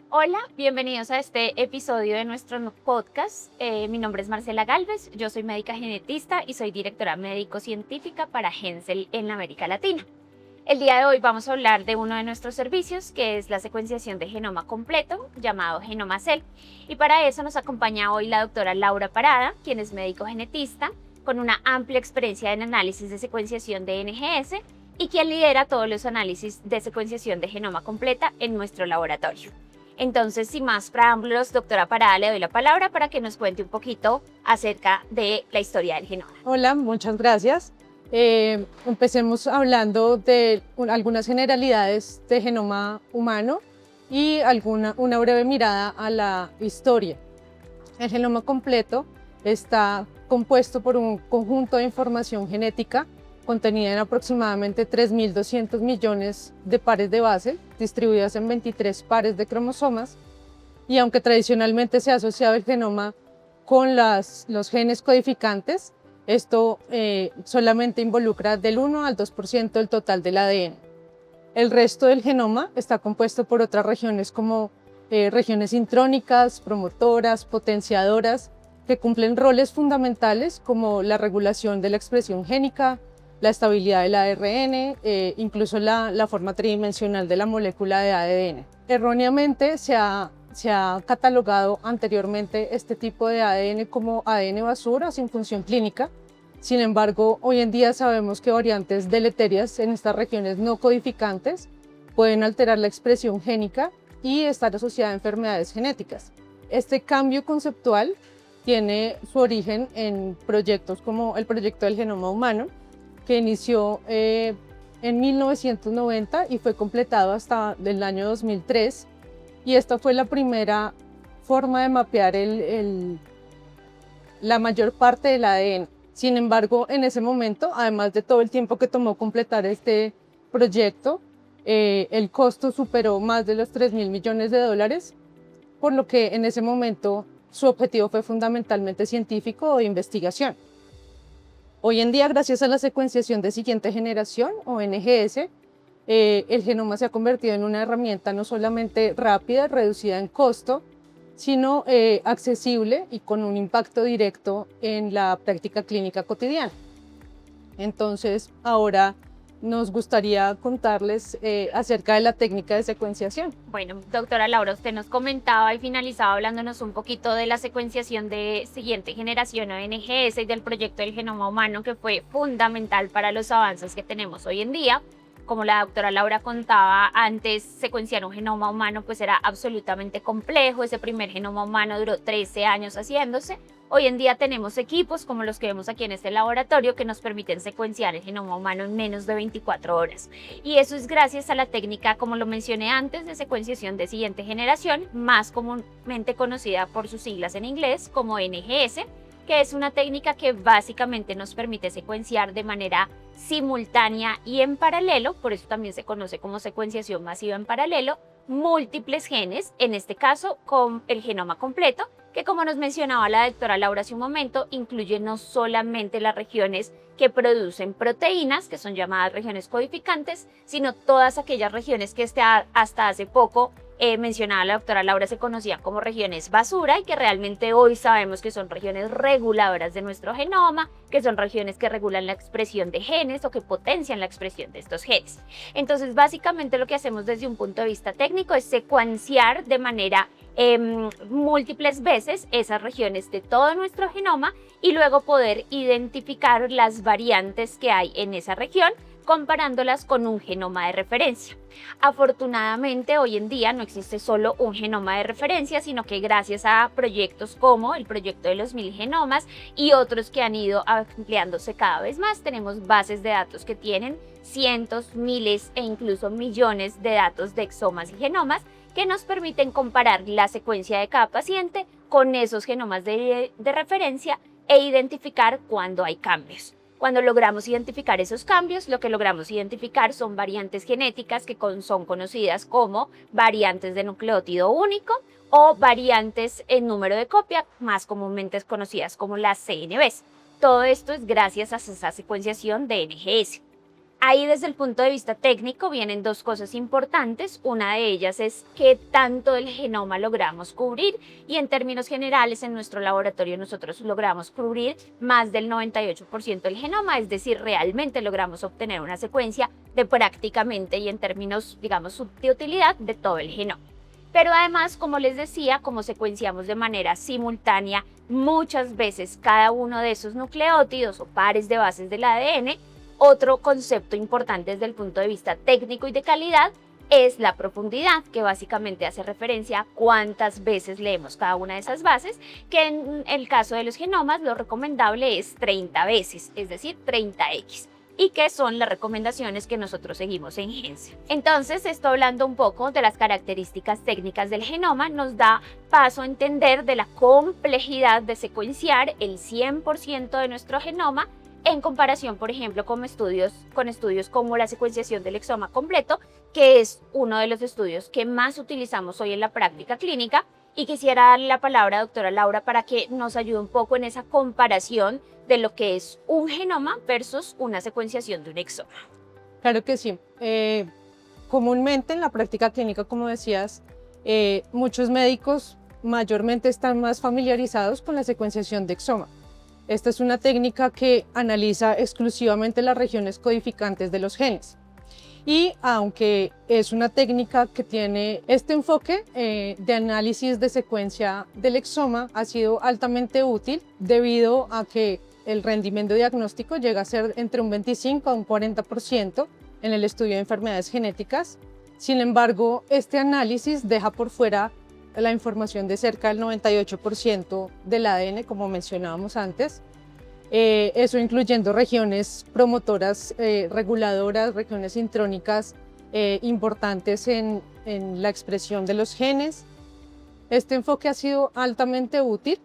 Hola, bienvenidos a este episodio de nuestro podcast. Mi nombre es Marcela Gálvez, yo soy médica genetista y soy directora médico-científica para Hensel en América Latina. El día de hoy vamos a hablar de uno de nuestros servicios, que es la secuenciación de genoma completo, llamado GenomaCell. Y para eso nos acompaña hoy la doctora Laura Parada, quien es médico genetista, con una amplia experiencia en análisis de secuenciación de NGS y quien lidera todos los análisis de secuenciación de genoma completa en nuestro laboratorio. Entonces, sin más preámbulos, doctora Parada, le doy la palabra para que nos cuente un poquito acerca de la historia del genoma. Hola, muchas gracias. Empecemos hablando de algunas generalidades de genoma humano y una breve mirada a la historia. El genoma completo está compuesto por un conjunto de información genética contenida en aproximadamente 3.200 millones de pares de base, distribuidas en 23 pares de cromosomas, y aunque tradicionalmente se ha asociado el genoma con los genes codificantes, esto solamente involucra del 1 al 2% del total del ADN. El resto del genoma está compuesto por otras regiones como regiones intrónicas, promotoras, potenciadoras, que cumplen roles fundamentales como la regulación de la expresión génica, la estabilidad del ARN, incluso la forma tridimensional de la molécula de ADN. Erróneamente se ha catalogado anteriormente este tipo de ADN como ADN basura sin función clínica. Sin embargo, hoy en día sabemos que variantes deleterias en estas regiones no codificantes pueden alterar la expresión génica y estar asociada a enfermedades genéticas. Este cambio conceptual tiene su origen en proyectos como el proyecto del genoma humano, que inició en 1990 y fue completado hasta el año 2003, y esta fue la primera forma de mapear la mayor parte del ADN. Sin embargo, en ese momento, además de todo el tiempo que tomó completar este proyecto, el costo superó más de los $3.000 millones, por lo que en ese momento su objetivo fue fundamentalmente científico o de investigación. Hoy en día, gracias a la secuenciación de siguiente generación o NGS, el genoma se ha convertido en una herramienta no solamente rápida, reducida en costo, sino accesible y con un impacto directo en la práctica clínica cotidiana. Entonces, ahora nos gustaría contarles acerca de la técnica de secuenciación. Bueno, doctora Laura, usted nos comentaba y finalizaba hablándonos un poquito de la secuenciación de siguiente generación o NGS y del proyecto del genoma humano, que fue fundamental para los avances que tenemos hoy en día. Como la doctora Laura contaba, antes secuenciar un genoma humano pues era absolutamente complejo. Ese primer genoma humano duró 13 años haciéndose. Hoy en día tenemos equipos como los que vemos aquí en este laboratorio que nos permiten secuenciar el genoma humano en menos de 24 horas. Y eso es gracias a la técnica, como lo mencioné antes, de secuenciación de siguiente generación, más comúnmente conocida por sus siglas en inglés como NGS, que es una técnica que básicamente nos permite secuenciar de manera simultánea y en paralelo, por eso también se conoce como secuenciación masiva en paralelo, múltiples genes, en este caso con el genoma completo, que como nos mencionaba la doctora Laura hace un momento, incluye no solamente las regiones que producen proteínas, que son llamadas regiones codificantes, sino todas aquellas regiones que hasta hace poco mencionaba la doctora Laura se conocían como regiones basura y que realmente hoy sabemos que son regiones reguladoras de nuestro genoma, que son regiones que regulan la expresión de genes o que potencian la expresión de estos genes. Entonces, básicamente lo que hacemos desde un punto de vista técnico es secuenciar de manera múltiples veces esas regiones de todo nuestro genoma y luego poder identificar las variantes que hay en esa región, comparándolas con un genoma de referencia. Afortunadamente, hoy en día no existe solo un genoma de referencia, sino que gracias a proyectos como el proyecto de los 1000 genomas y otros que han ido ampliándose cada vez más, tenemos bases de datos que tienen cientos, miles e incluso millones de datos de exomas y genomas que nos permiten comparar la secuencia de cada paciente con esos genomas de referencia e identificar cuando hay cambios. Cuando logramos identificar esos cambios, lo que logramos identificar son variantes genéticas que son conocidas como variantes de nucleótido único o variantes en número de copia, más comúnmente conocidas como las CNVs. Todo esto es gracias a esa secuenciación de NGS. Ahí desde el punto de vista técnico vienen dos cosas importantes. Una de ellas es qué tanto del genoma logramos cubrir y en términos generales en nuestro laboratorio nosotros logramos cubrir más del 98% del genoma, es decir, realmente logramos obtener una secuencia de prácticamente y en términos, digamos, de utilidad de todo el genoma. Pero además, como les decía, como secuenciamos de manera simultánea muchas veces cada uno de esos nucleótidos o pares de bases del ADN, otro concepto importante desde el punto de vista técnico y de calidad es la profundidad, que básicamente hace referencia a cuántas veces leemos cada una de esas bases, que en el caso de los genomas lo recomendable es 30 veces, es decir, 30x. Y que son las recomendaciones que nosotros seguimos en Gensia. Entonces, esto hablando un poco de las características técnicas del genoma, nos da paso a entender de la complejidad de secuenciar el 100% de nuestro genoma en comparación, por ejemplo, con estudios como la secuenciación del exoma completo, que es uno de los estudios que más utilizamos hoy en la práctica clínica. Y quisiera darle la palabra a doctora Laura para que nos ayude un poco en esa comparación de lo que es un genoma versus una secuenciación de un exoma. Claro que sí. Comúnmente en la práctica clínica, como decías, muchos médicos mayormente están más familiarizados con la secuenciación de exoma. Esta es una técnica que analiza exclusivamente las regiones codificantes de los genes. Y aunque es una técnica que tiene este enfoque de análisis de secuencia del exoma, ha sido altamente útil debido a que el rendimiento diagnóstico llega a ser entre un 25 a un 40% en el estudio de enfermedades genéticas. Sin embargo, este análisis deja por fuera la información de cerca del 98% del ADN, como mencionábamos antes. Eso incluyendo regiones promotoras, reguladoras, regiones intrónicas importantes en la expresión de los genes. Este enfoque ha sido altamente útil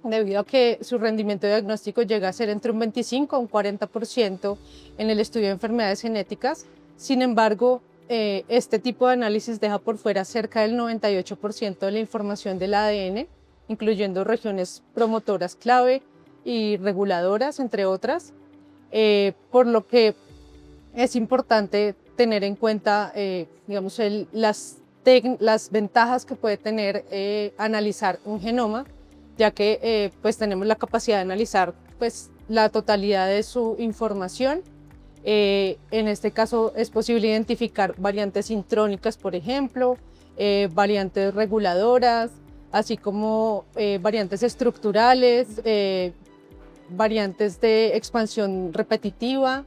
debido a que su rendimiento diagnóstico llega a ser entre un 25 a un 40% en el estudio de enfermedades genéticas. Sin embargo, este tipo de análisis deja por fuera cerca del 98% de la información del ADN, incluyendo regiones promotoras clave y reguladoras, entre otras, por lo que es importante tener en cuenta digamos, las ventajas que puede tener analizar un genoma, ya que pues tenemos la capacidad de analizar pues, la totalidad de su información. En este caso es posible identificar variantes intrónicas, por ejemplo, variantes reguladoras, así como variantes estructurales, variantes de expansión repetitiva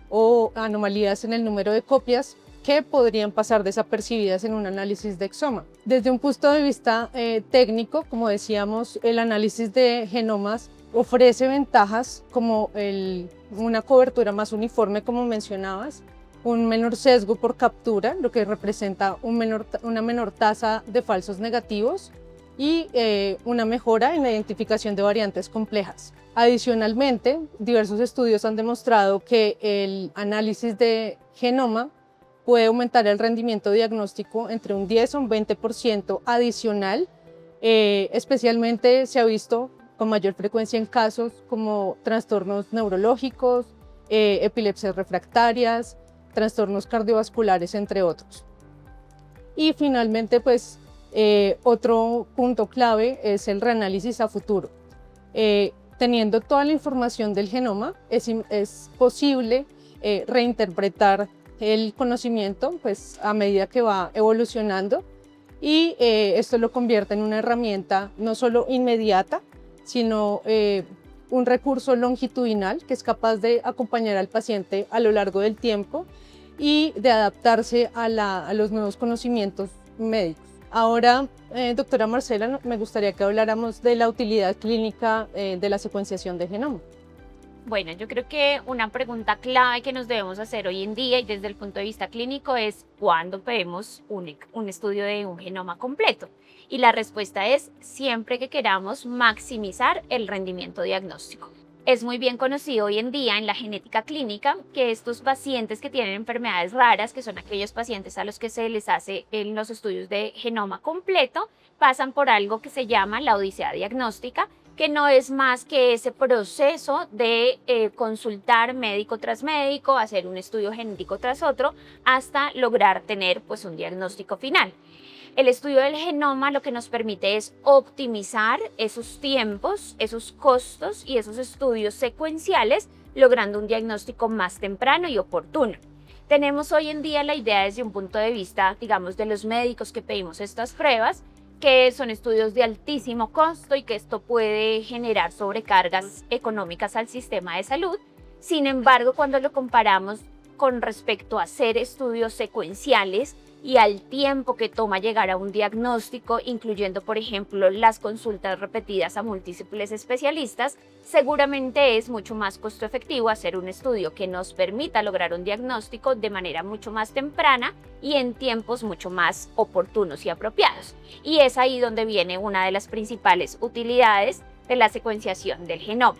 o anomalías en el número de copias que podrían pasar desapercibidas en un análisis de exoma. Desde un punto de vista técnico, como decíamos, el análisis de genomas ofrece ventajas como una cobertura más uniforme, como mencionabas, un menor sesgo por captura, lo que representa una menor tasa de falsos negativos y una mejora en la identificación de variantes complejas. Adicionalmente, diversos estudios han demostrado que el análisis de genoma puede aumentar el rendimiento diagnóstico entre un 10 a un 20% adicional. Especialmente se ha visto con mayor frecuencia en casos como trastornos neurológicos, epilepsias refractarias, trastornos cardiovasculares, entre otros. Y finalmente, pues, otro punto clave es el reanálisis a futuro. Teniendo toda la información del genoma, es posible reinterpretar el conocimiento pues, a medida que va evolucionando y esto lo convierte en una herramienta no solo inmediata, sino un recurso longitudinal que es capaz de acompañar al paciente a lo largo del tiempo y de adaptarse a los nuevos conocimientos médicos. Ahora, doctora Marcela, me gustaría que habláramos de la utilidad clínica de la secuenciación de genoma. Bueno, yo creo que una pregunta clave que nos debemos hacer hoy en día y desde el punto de vista clínico es ¿cuándo pedimos un estudio de un genoma completo? Y la respuesta es siempre que queramos maximizar el rendimiento diagnóstico. Es muy bien conocido hoy en día en la genética clínica que estos pacientes que tienen enfermedades raras, que son aquellos pacientes a los que se les hace los estudios de genoma completo, pasan por algo que se llama la odisea diagnóstica, que no es más que ese proceso de consultar médico tras médico, hacer un estudio genético tras otro, hasta lograr tener pues un diagnóstico final. El estudio del genoma lo que nos permite es optimizar esos tiempos, esos costos y esos estudios secuenciales, logrando un diagnóstico más temprano y oportuno. Tenemos hoy en día la idea desde un punto de vista, digamos, de los médicos que pedimos estas pruebas, que son estudios de altísimo costo y que esto puede generar sobrecargas económicas al sistema de salud. Sin embargo, cuando lo comparamos con respecto a hacer estudios secuenciales y al tiempo que toma llegar a un diagnóstico, incluyendo, por ejemplo, las consultas repetidas a múltiples especialistas, seguramente es mucho más costo efectivo hacer un estudio que nos permita lograr un diagnóstico de manera mucho más temprana y en tiempos mucho más oportunos y apropiados. Y es ahí donde viene una de las principales utilidades de la secuenciación del genoma.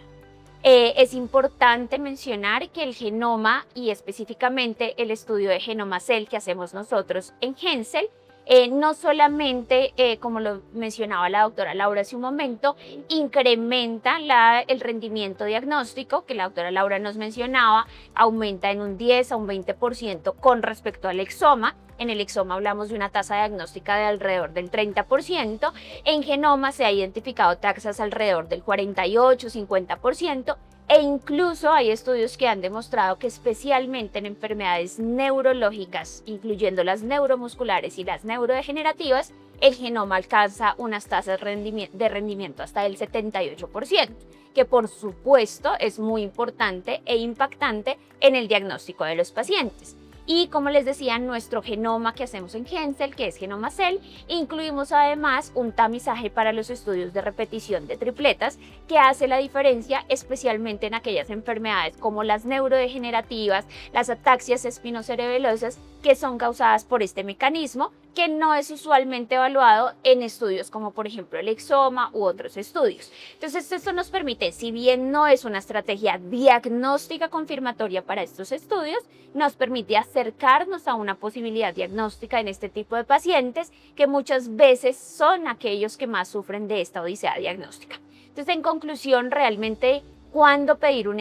Es importante mencionar que el genoma y específicamente el estudio de Genoma Cell que hacemos nosotros en Hensel, no solamente, como lo mencionaba la doctora Laura hace un momento, incrementa el rendimiento diagnóstico que la doctora Laura nos mencionaba, aumenta en un 10 a un 20% con respecto al exoma. En el exoma hablamos de una tasa diagnóstica de alrededor del 30%. En genoma se ha identificado tasas alrededor del 48-50%. E incluso hay estudios que han demostrado que especialmente en enfermedades neurológicas, incluyendo las neuromusculares y las neurodegenerativas, el genoma alcanza unas tasas de rendimiento hasta el 78%, que por supuesto es muy importante e impactante en el diagnóstico de los pacientes. Y como les decía, nuestro genoma que hacemos en Hensel, que es Genoma Cell, incluimos además un tamizaje para los estudios de repetición de tripletas que hace la diferencia especialmente en aquellas enfermedades como las neurodegenerativas, las ataxias espinocerebelosas, que son causadas por este mecanismo que no es usualmente evaluado en estudios como por ejemplo el exoma u otros estudios. Entonces esto nos permite, si bien no es una estrategia diagnóstica confirmatoria para estos estudios, nos permite acercarnos a una posibilidad diagnóstica en este tipo de pacientes que muchas veces son aquellos que más sufren de esta odisea diagnóstica. Entonces, en conclusión, realmente cuándo pedir un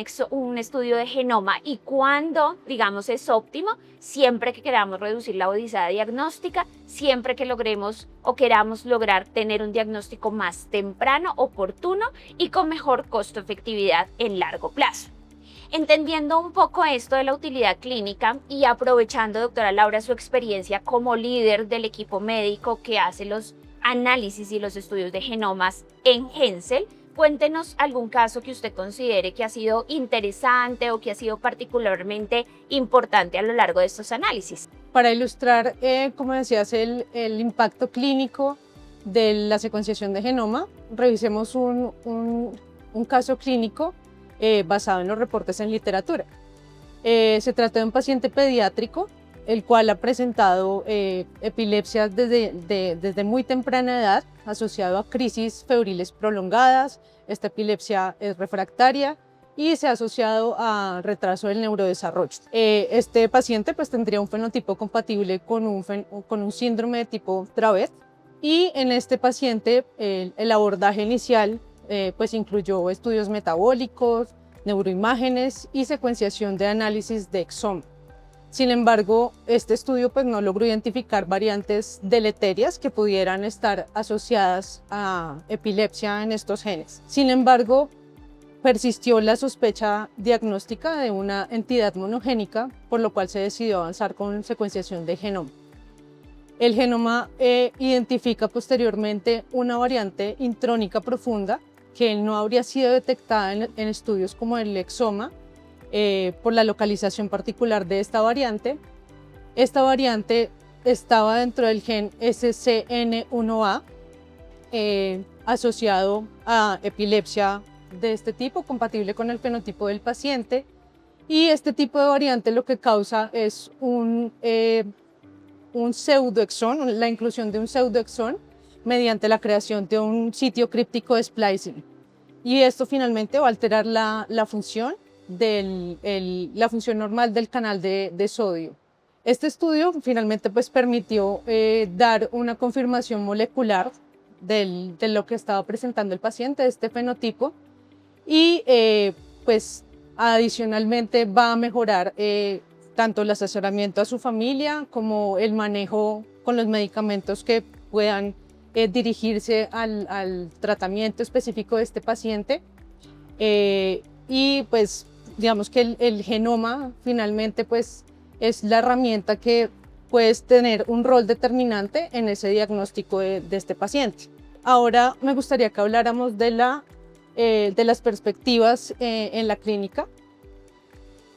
estudio de genoma y cuándo, digamos, es óptimo, siempre que queramos reducir la odisea diagnóstica, siempre que logremos o queramos lograr tener un diagnóstico más temprano, oportuno y con mejor costo-efectividad en largo plazo. Entendiendo un poco esto de la utilidad clínica y aprovechando, doctora Laura, su experiencia como líder del equipo médico que hace los análisis y los estudios de genomas en Hensel, cuéntenos algún caso que usted considere que ha sido interesante o que ha sido particularmente importante a lo largo de estos análisis. Para ilustrar, como decías, el impacto clínico de la secuenciación de genoma, revisemos un caso clínico basado en los reportes en literatura. Se trata de un paciente pediátrico, el cual ha presentado epilepsia desde muy temprana edad, asociado a crisis febriles prolongadas. Esta epilepsia es refractaria y se ha asociado a retraso del neurodesarrollo. Este paciente pues, tendría un fenotipo compatible con un síndrome de tipo Dravet, y en este paciente el abordaje inicial pues incluyó estudios metabólicos, neuroimágenes y secuenciación de análisis de exoma. Sin embargo, este estudio pues, no logró identificar variantes deleterias que pudieran estar asociadas a epilepsia en estos genes. Sin embargo, persistió la sospecha diagnóstica de una entidad monogénica, por lo cual se decidió avanzar con secuenciación de genoma. El genoma identifica posteriormente una variante intrónica profunda que no habría sido detectada en estudios como el exoma, por la localización particular de esta variante. Esta variante estaba dentro del gen SCN1A, asociado a epilepsia de este tipo, compatible con el fenotipo del paciente. Y este tipo de variante lo que causa es un pseudoexón, la inclusión de un pseudoexón mediante la creación de un sitio críptico de splicing. Y esto finalmente va a alterar la función la función normal del canal de sodio. Este estudio finalmente pues, permitió dar una confirmación molecular de lo que estaba presentando el paciente, de este fenotipo, y pues adicionalmente va a mejorar tanto el asesoramiento a su familia como el manejo con los medicamentos que puedan dirigirse al tratamiento específico de este paciente. Y pues digamos que el genoma finalmente pues es la herramienta que puede tener un rol determinante en ese diagnóstico de este paciente. Ahora me gustaría que habláramos de las perspectivas en la clínica.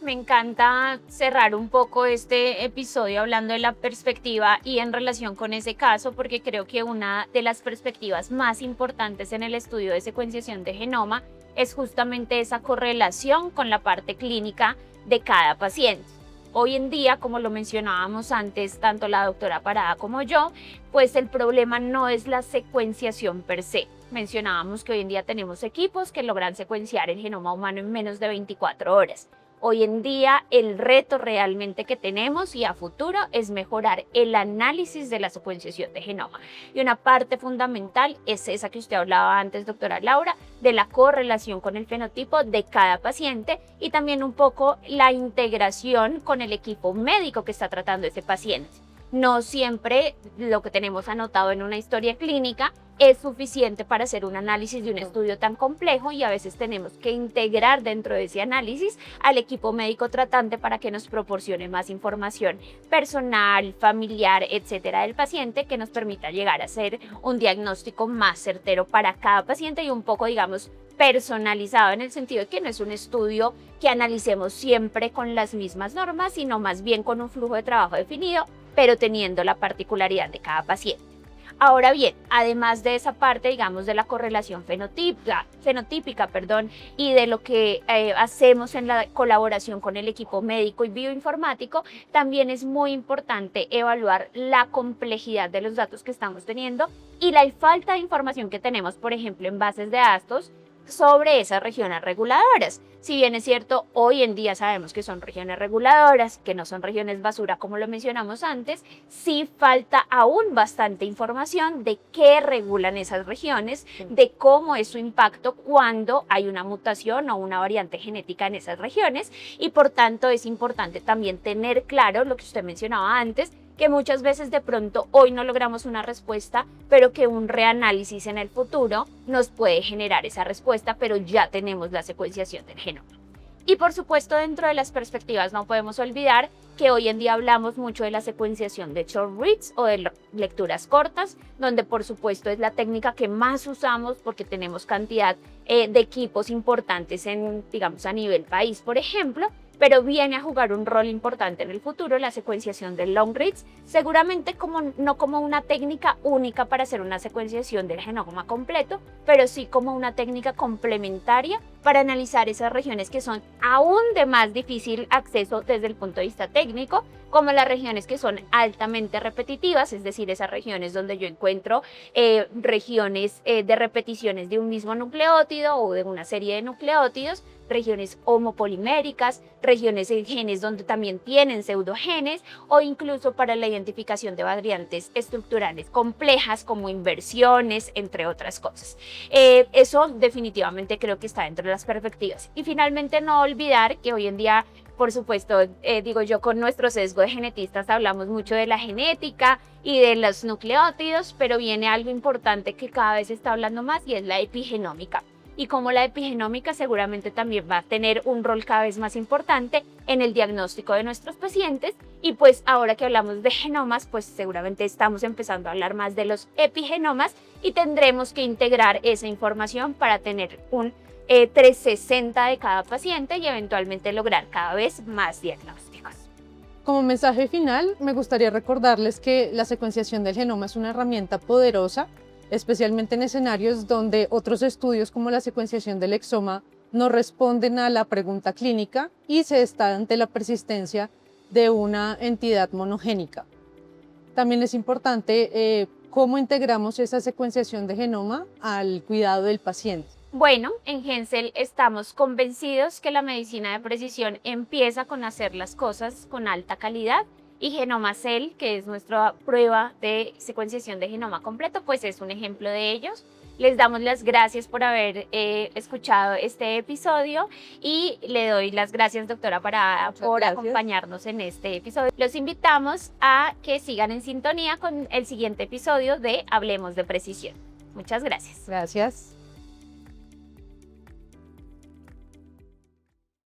Me encanta cerrar un poco este episodio hablando de la perspectiva y en relación con ese caso, porque creo que una de las perspectivas más importantes en el estudio de secuenciación de genoma es justamente esa correlación con la parte clínica de cada paciente. Hoy en día, como lo mencionábamos antes, tanto la doctora Parada como yo, pues el problema no es la secuenciación per se. Mencionábamos que hoy en día tenemos equipos que logran secuenciar el genoma humano en menos de 24 horas. Hoy en día el reto realmente que tenemos y a futuro es mejorar el análisis de la secuenciación de genoma. Y una parte fundamental es esa que usted hablaba antes, doctora Laura, de la correlación con el fenotipo de cada paciente y también un poco la integración con el equipo médico que está tratando ese paciente. No siempre lo que tenemos anotado en una historia clínica es suficiente para hacer un análisis de un estudio tan complejo y a veces tenemos que integrar dentro de ese análisis al equipo médico tratante para que nos proporcione más información personal, familiar, etcétera, del paciente que nos permita llegar a hacer un diagnóstico más certero para cada paciente y un poco, digamos, personalizado en el sentido de que no es un estudio que analicemos siempre con las mismas normas, sino más bien con un flujo de trabajo definido, pero teniendo la particularidad de cada paciente. Ahora bien, además de esa parte, digamos, de la correlación fenotípica, y de lo que hacemos en la colaboración con el equipo médico y bioinformático, también es muy importante evaluar la complejidad de los datos que estamos teniendo y la falta de información que tenemos, por ejemplo, en bases de datos sobre esas regiones reguladoras. Si bien es cierto, hoy en día sabemos que son regiones reguladoras, que no son regiones basura como lo mencionamos antes, sí falta aún bastante información de qué regulan esas regiones, de cómo es su impacto cuando hay una mutación o una variante genética en esas regiones y por tanto es importante también tener claro lo que usted mencionaba antes, que muchas veces de pronto hoy no logramos una respuesta, pero que un reanálisis en el futuro nos puede generar esa respuesta, pero ya tenemos la secuenciación del genoma. Y por supuesto, dentro de las perspectivas no podemos olvidar que hoy en día hablamos mucho de la secuenciación de short reads o de lecturas cortas, donde por supuesto es la técnica que más usamos porque tenemos cantidad de equipos importantes digamos, a nivel país, por ejemplo, pero viene a jugar un rol importante en el futuro la secuenciación de long reads, seguramente no como una técnica única para hacer una secuenciación del genoma completo, pero sí como una técnica complementaria para analizar esas regiones que son aún de más difícil acceso desde el punto de vista técnico, como las regiones que son altamente repetitivas, es decir, esas regiones donde yo encuentro regiones de repeticiones de un mismo nucleótido o de una serie de nucleótidos, regiones homopoliméricas, regiones en genes donde también tienen pseudogenes o incluso para la identificación de variantes estructurales complejas como inversiones, entre otras cosas. Eso definitivamente creo que está dentro de las perspectivas. Y finalmente no olvidar que hoy en día, por supuesto, digo yo, con nuestro sesgo de genetistas hablamos mucho de la genética y de los nucleótidos, pero viene algo importante que cada vez se está hablando más y es la epigenómica. Y como la epigenómica seguramente también va a tener un rol cada vez más importante en el diagnóstico de nuestros pacientes y pues ahora que hablamos de genomas, pues seguramente estamos empezando a hablar más de los epigenomas y tendremos que integrar esa información para tener un 360 de cada paciente y eventualmente lograr cada vez más diagnósticos. Como mensaje final, me gustaría recordarles que la secuenciación del genoma es una herramienta poderosa, especialmente en escenarios donde otros estudios como la secuenciación del exoma no responden a la pregunta clínica y se está ante la persistencia de una entidad monogénica. También es importante cómo integramos esa secuenciación de genoma al cuidado del paciente. Bueno, en Gensel estamos convencidos que la medicina de precisión empieza con hacer las cosas con alta calidad y GenomaCell, que es nuestra prueba de secuenciación de genoma completo, pues es un ejemplo de ellos. Les damos las gracias por haber escuchado este episodio y le doy las gracias, doctora Parada, por acompañarnos en este episodio. Los invitamos a que sigan en sintonía con el siguiente episodio de Hablemos de Precisión. Muchas gracias. Gracias.